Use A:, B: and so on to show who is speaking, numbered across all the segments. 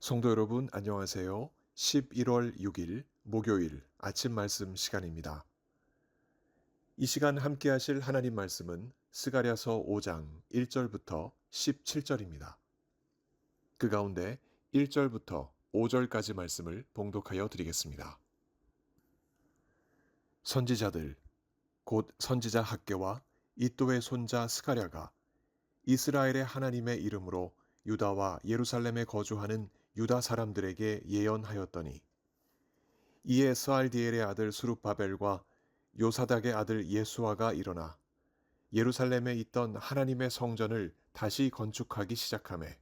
A: 성도 여러분, 안녕하세요. 11월 6일 목요일 아침 말씀 시간입니다. 이 시간 함께 하실 하나님 말씀은 스가랴서 5장 1절부터 17절입니다. 그 가운데 1절부터 5절까지 말씀을 봉독하여 드리겠습니다. 선지자들, 곧 선지자 학개와 이도의 손자 스가랴가 이스라엘의 하나님의 이름으로 유다와 예루살렘에 거주하는 유다 사람들에게 예언하였더니, 이에 스알디엘의 아들 수룹바벨과 요사닥의 아들 예수아가 일어나 예루살렘에 있던 하나님의 성전을 다시 건축하기 시작하매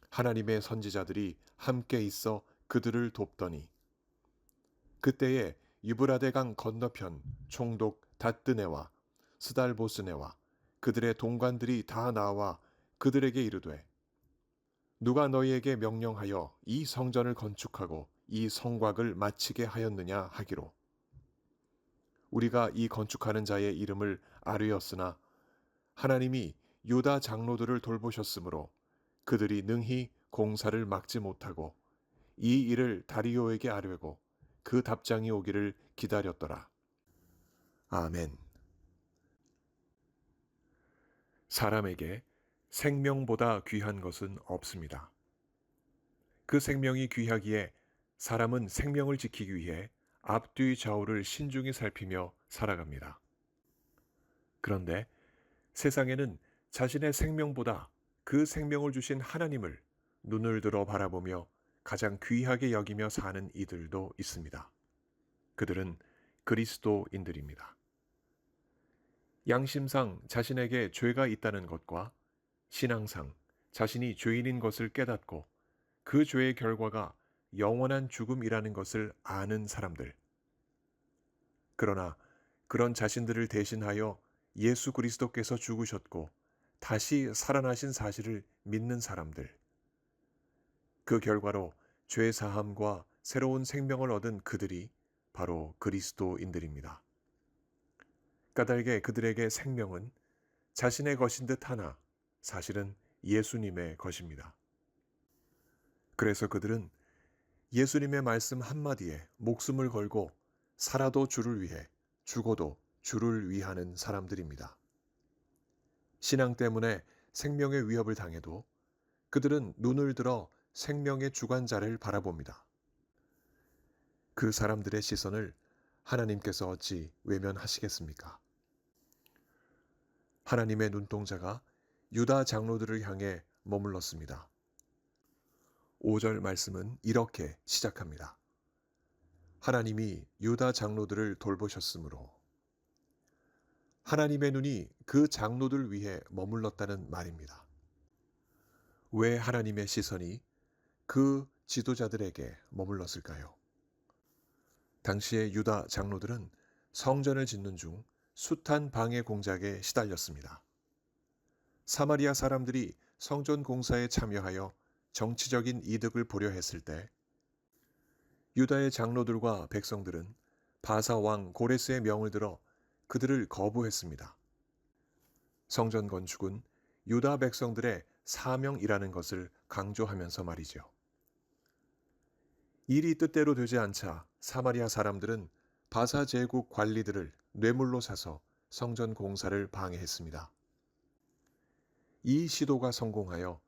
A: 하나님의 선지자들이 함께 있어 그들을 돕더니, 그때에 유브라데강 건너편 총독 다뜨네와 스달보스네와 그들의 동관들이 다 나와 그들에게 이르되, 누가 너희에게 명령하여 이 성전을 건축하고 이 성곽을 마치게 하였느냐 하기로, 우리가 이 건축하는 자의 이름을 아뢰었으나 하나님이 유다 장로들을 돌보셨으므로 그들이 능히 공사를 막지 못하고 이 일을 다리오에게 아뢰고 그 답장이 오기를 기다렸더라. 아멘. 사람에게 생명보다 귀한 것은 없습니다. 그 생명이 귀하기에 사람은 생명을 지키기 위해 앞뒤 좌우를 신중히 살피며 살아갑니다. 그런데 세상에는 자신의 생명보다 그 생명을 주신 하나님을 눈을 들어 바라보며 가장 귀하게 여기며 사는 이들도 있습니다. 그들은 그리스도인들입니다. 양심상 자신에게 죄가 있다는 것과 신앙상 자신이 죄인인 것을 깨닫고 그 죄의 결과가 영원한 죽음이라는 것을 아는 사람들. 그러나 그런 자신들을 대신하여 예수 그리스도께서 죽으셨고 다시 살아나신 사실을 믿는 사람들. 그 결과로 죄 사함과 새로운 생명을 얻은 그들이 바로 그리스도인들입니다. 까닭에 그들에게 생명은 자신의 것인 듯 하나 사실은 예수님의 것입니다. 그래서 그들은 예수님의 말씀 한마디에 목숨을 걸고 살아도 주를 위해, 죽어도 주를 위하는 사람들입니다. 신앙 때문에 생명의 위협을 당해도 그들은 눈을 들어 생명의 주관자를 바라봅니다. 그 사람들의 시선을 하나님께서 어찌 외면하시겠습니까? 하나님의 눈동자가 유다 장로들을 향해 머물렀습니다. 5절 말씀은 이렇게 시작합니다. 하나님이 유다 장로들을 돌보셨으므로. 하나님의 눈이 그 장로들 위해 머물렀다는 말입니다. 왜 하나님의 시선이 그 지도자들에게 머물렀을까요? 당시의 유다 장로들은 성전을 짓는 중 숱한 방해 공작에 시달렸습니다. 사마리아 사람들이 성전 공사에 참여하여 정치적인 이득을 보려 했을 때 유다의 장로들과 백성들은 바사 왕 고레스의 명을 들어 그들을 거부했습니다. 성전 건축은 유다 백성들의 사명이라는 것을 강조하면서 말이죠. 일이 뜻대로 되지 않자 사마리아 사람들은 바사 제국 관리들을 뇌물로 사서 성전 공사를 방해했습니다. 이 시도가 성공하여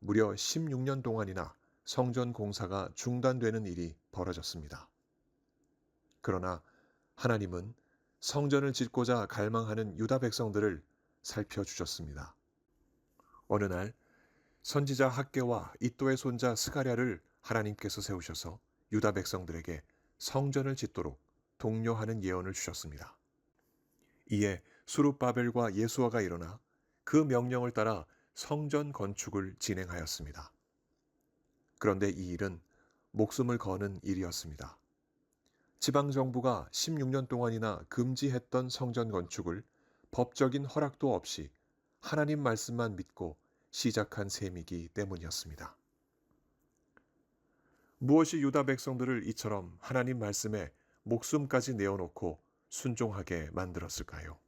A: 무려 16년 동안이나 성전 공사가 중단되는 일이 벌어졌습니다. 그러나 하나님은 성전을 짓고자 갈망하는 유다 백성들을 살펴주셨습니다. 어느 날 선지자 학개와 이도의 손자 스가랴를 하나님께서 세우셔서 유다 백성들에게 성전을 짓도록 독려하는 예언을 주셨습니다. 이에 수룹바벨과 예수아가 일어나 그 명령을 따라 성전 건축을 진행하였습니다. 그런데 이 일은 목숨을 거는 일이었습니다. 지방정부가 16년 동안이나 금지했던 성전 건축을 법적인 허락도 없이 하나님 말씀만 믿고 시작한 셈이기 때문이었습니다. 무엇이 유다 백성들을 이처럼 하나님 말씀에 목숨까지 내어놓고 순종하게 만들었을까요?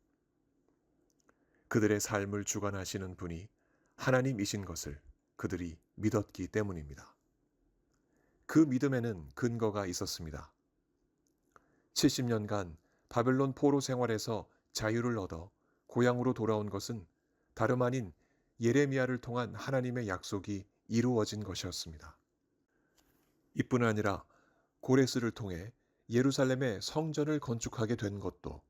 A: 그들의 삶을 주관하시는 분이 하나님이신 것을 그들이 믿었기 때문입니다. 그 믿음에는 근거가 있었습니다. 70년간 바벨론 포로 생활에서 자유를 얻어 고향으로 돌아온 것은 다름 아닌 예레미야를 통한 하나님의 약속이 이루어진 것이었습니다. 이뿐 아니라 고레스를 통해 예루살렘의 성전을 건축하게 된 것도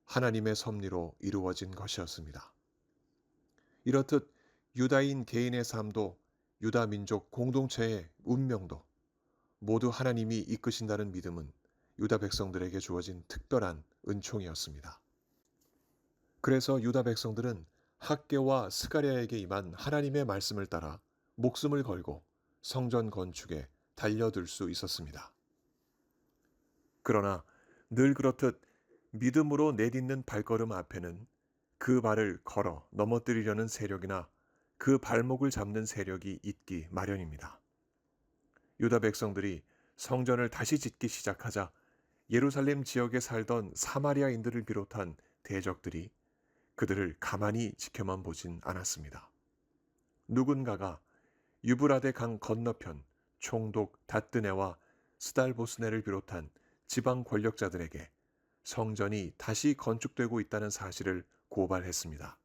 A: 하나님의 섭리로 이루어진 것이었습니다. 이렇듯 유다인 개인의 삶도 유다 민족 공동체의 운명도 모두 하나님이 이끄신다는 믿음은 유다 백성들에게 주어진 특별한 은총이었습니다. 그래서 유다 백성들은 학개와 스가랴에게 임한 하나님의 말씀을 따라 목숨을 걸고 성전 건축에 달려들 수 있었습니다. 그러나 늘 그렇듯 믿음으로 내딛는 발걸음 앞에는 그 발을 걸어 넘어뜨리려는 세력이나 그 발목을 잡는 세력이 있기 마련입니다. 유다 백성들이 성전을 다시 짓기 시작하자 예루살렘 지역에 살던 사마리아인들을 비롯한 대적들이 그들을 가만히 지켜만 보진 않았습니다. 누군가가 유브라데 강 건너편 총독 다뜨네와 스달보스네를 비롯한 지방 권력자들에게 성전이 다시 건축되고 있다는 사실을 고발했습니다.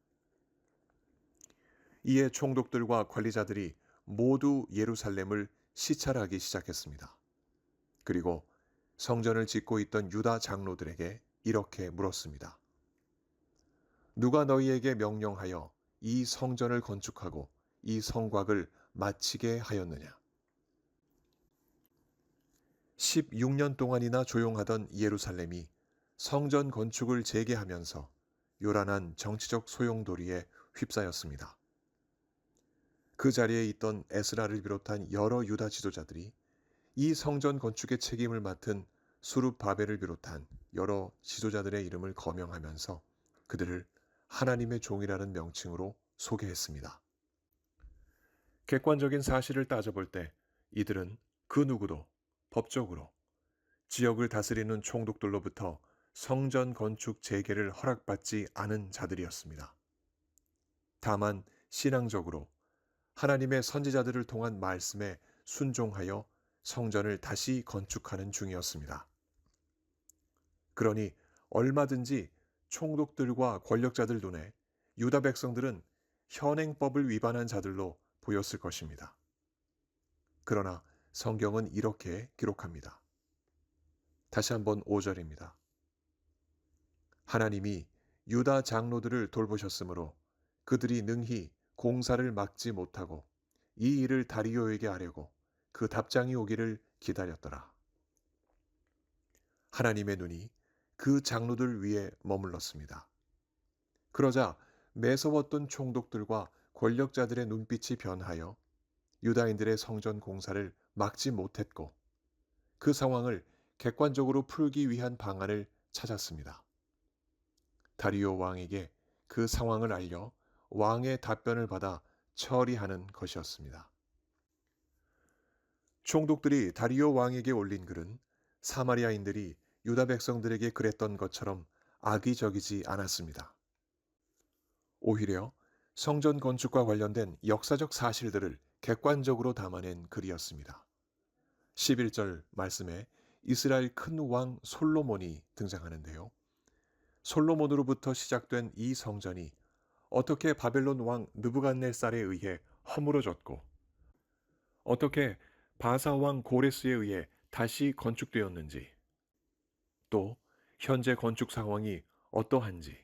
A: 이에 총독들과 관리자들이 모두 예루살렘을 시찰하기 시작했습니다. 그리고 성전을 짓고 있던 유다 장로들에게 이렇게 물었습니다. 누가 너희에게 명령하여 이 성전을 건축하고 이 성곽을 마치게 하였느냐? 16년 동안이나 조용하던 예루살렘이 성전 건축을 재개하면서 요란한 정치적 소용돌이에 휩싸였습니다. 그 자리에 있던 에스라를 비롯한 여러 유다 지도자들이 이 성전 건축의 책임을 맡은 수룹바벨을 비롯한 여러 지도자들의 이름을 거명하면서 그들을 하나님의 종이라는 명칭으로 소개했습니다. 객관적인 사실을 따져볼 때 이들은 그 누구도 법적으로 지역을 다스리는 총독들로부터 성전 건축 재개를 허락받지 않은 자들이었습니다. 다만 신앙적으로 하나님의 선지자들을 통한 말씀에 순종하여 성전을 다시 건축하는 중이었습니다. 그러니 얼마든지 총독들과 권력자들 눈에 유다 백성들은 현행법을 위반한 자들로 보였을 것입니다. 그러나 성경은 이렇게 기록합니다. 다시 한번 5절입니다. 하나님이 유다 장로들을 돌보셨으므로 그들이 능히 공사를 막지 못하고 이 일을 다리오에게 하려고 그 답장이 오기를 기다렸더라. 하나님의 눈이 그 장로들 위에 머물렀습니다. 그러자 매서웠던 총독들과 권력자들의 눈빛이 변하여 유다인들의 성전 공사를 막지 못했고 그 상황을 객관적으로 풀기 위한 방안을 찾았습니다. 다리오 왕에게 그 상황을 알려 왕의 답변을 받아 처리하는 것이었습니다. 총독들이 다리오 왕에게 올린 글은 사마리아인들이 유다 백성들에게 그랬던 것처럼 악의적이지 않았습니다. 오히려 성전 건축과 관련된 역사적 사실들을 객관적으로 담아낸 글이었습니다. 11절 말씀에 이스라엘 큰 왕 솔로몬이 등장하는데요. 솔로몬으로부터 시작된 이 성전이 어떻게 바벨론 왕 느부갓네살에 의해 허물어졌고 어떻게 바사 왕 고레스에 의해 다시 건축되었는지 또 현재 건축 상황이 어떠한지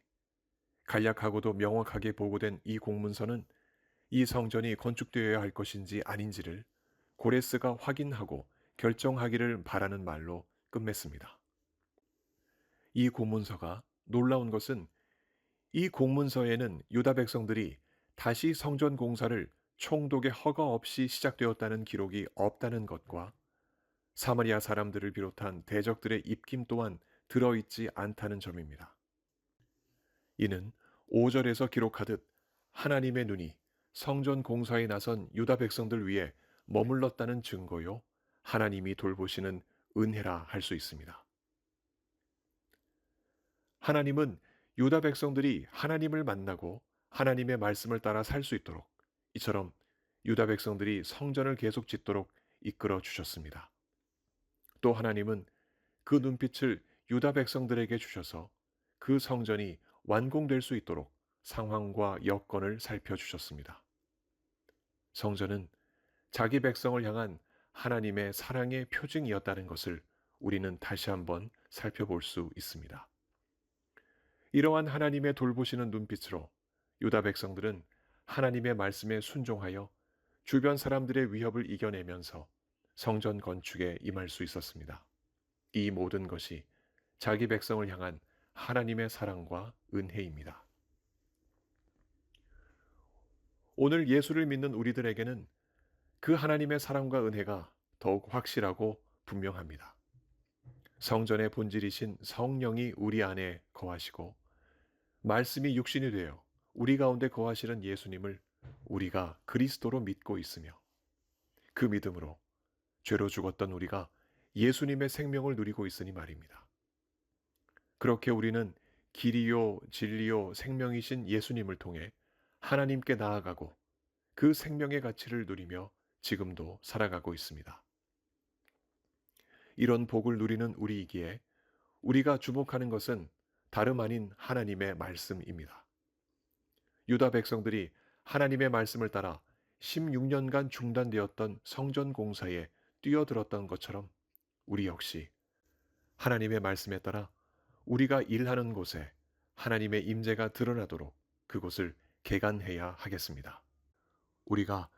A: 간략하고도 명확하게 보고된 이 공문서는 이 성전이 건축되어야 할 것인지 아닌지를 고레스가 확인하고 결정하기를 바라는 말로 끝맺습니다. 이 공문서가 놀라운 것은 이 공문서에는 유다 백성들이 다시 성전 공사를 총독의 허가 없이 시작되었다는 기록이 없다는 것과 사마리아 사람들을 비롯한 대적들의 입김 또한 들어있지 않다는 점입니다. 이는 5절에서 기록하듯 하나님의 눈이 성전 공사에 나선 유다 백성들 위에 머물렀다는 증거요, 하나님이 돌보시는 은혜라 할 수 있습니다. 하나님은 유다 백성들이 하나님을 만나고 하나님의 말씀을 따라 살 수 있도록 이처럼 유다 백성들이 성전을 계속 짓도록 이끌어 주셨습니다. 또 하나님은 그 눈빛을 유다 백성들에게 주셔서 그 성전이 완공될 수 있도록 상황과 여건을 살펴주셨습니다. 성전은 자기 백성을 향한 하나님의 사랑의 표징이었다는 것을 우리는 다시 한번 살펴볼 수 있습니다. 이러한 하나님의 돌보시는 눈빛으로 유다 백성들은 하나님의 말씀에 순종하여 주변 사람들의 위협을 이겨내면서 성전 건축에 임할 수 있었습니다. 이 모든 것이 자기 백성을 향한 하나님의 사랑과 은혜입니다. 오늘 예수를 믿는 우리들에게는 그 하나님의 사랑과 은혜가 더욱 확실하고 분명합니다. 성전의 본질이신 성령이 우리 안에 거하시고 말씀이 육신이 되어 우리 가운데 거하시는 예수님을 우리가 그리스도로 믿고 있으며 그 믿음으로 죄로 죽었던 우리가 예수님의 생명을 누리고 있으니 말입니다. 그렇게 우리는 길이요 진리요 생명이신 예수님을 통해 하나님께 나아가고 그 생명의 가치를 누리며 지금도 살아가고 있습니다. 이런 복을 누리는 우리이기에 우리가 주목하는 것은 다름 아닌 하나님의 말씀입니다. 유다 백성들이 하나님의 말씀을 따라 16년간 중단되었던 성전 공사에 뛰어들었던 것처럼 우리 역시 하나님의 말씀에 따라 우리가 일하는 곳에 하나님의 임재가 드러나도록 그곳을 개간해야 하겠습니다. 우리가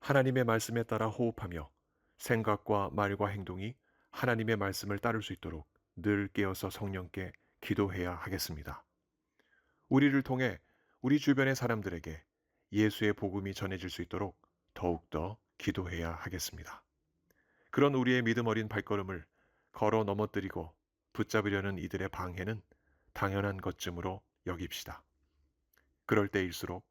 A: 하나님의 말씀에 따라 호흡하며 생각과 말과 행동이 하나님의 말씀을 따를 수 있도록 늘 깨어서 성령께 기도해야 하겠습니다. 우리를 통해 우리 주변의 사람들에게 예수의 복음이 전해질 수 있도록 더욱더 기도해야 하겠습니다. 그런 우리의 믿음 어린 발걸음을 걸어 넘어뜨리고 붙잡으려는 이들의 방해는 당연한 것쯤으로 여깁시다. 그럴 때일수록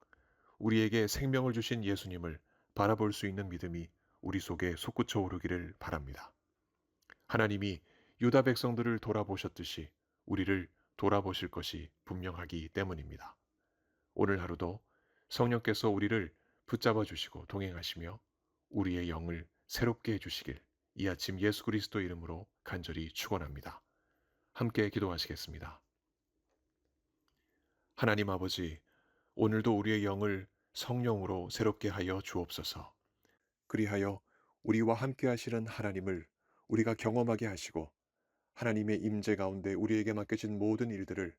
A: 우리에게 생명을 주신 예수님을 바라볼 수 있는 믿음이 우리 속에 솟구쳐 오르기를 바랍니다. 하나님이 유다 백성들을 돌아보셨듯이 우리를 돌아보실 것이 분명하기 때문입니다. 오늘 하루도 성령께서 우리를 붙잡아 주시고 동행하시며 우리의 영을 새롭게 해주시길 이 아침 예수 그리스도 이름으로 간절히 축원합니다. 함께 기도하시겠습니다. 하나님 아버지, 오늘도 우리의 영을 성령으로 새롭게 하여 주옵소서. 그리하여 우리와 함께 하시는 하나님을 우리가 경험하게 하시고 하나님의 임재 가운데 우리에게 맡겨진 모든 일들을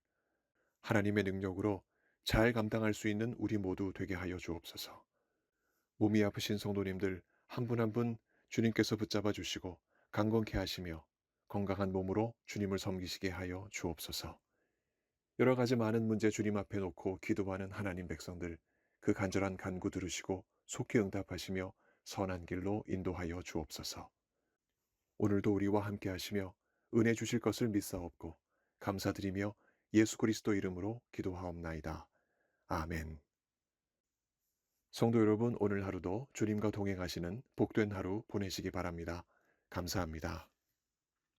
A: 하나님의 능력으로 잘 감당할 수 있는 우리 모두 되게 하여 주옵소서. 몸이 아프신 성도님들 한 분 한 분 주님께서 붙잡아 주시고 강건케 하시며 건강한 몸으로 주님을 섬기시게 하여 주옵소서. 여러 가지 많은 문제 주님 앞에 놓고 기도하는 하나님 백성들 그 간절한 간구 들으시고 속히 응답하시며 선한 길로 인도하여 주옵소서. 오늘도 우리와 함께 하시며 은혜 주실 것을 믿사옵고 감사드리며 예수 그리스도 이름으로 기도하옵나이다. 아멘. 성도 여러분, 오늘 하루도 주님과 동행하시는 복된 하루 보내시기 바랍니다. 감사합니다.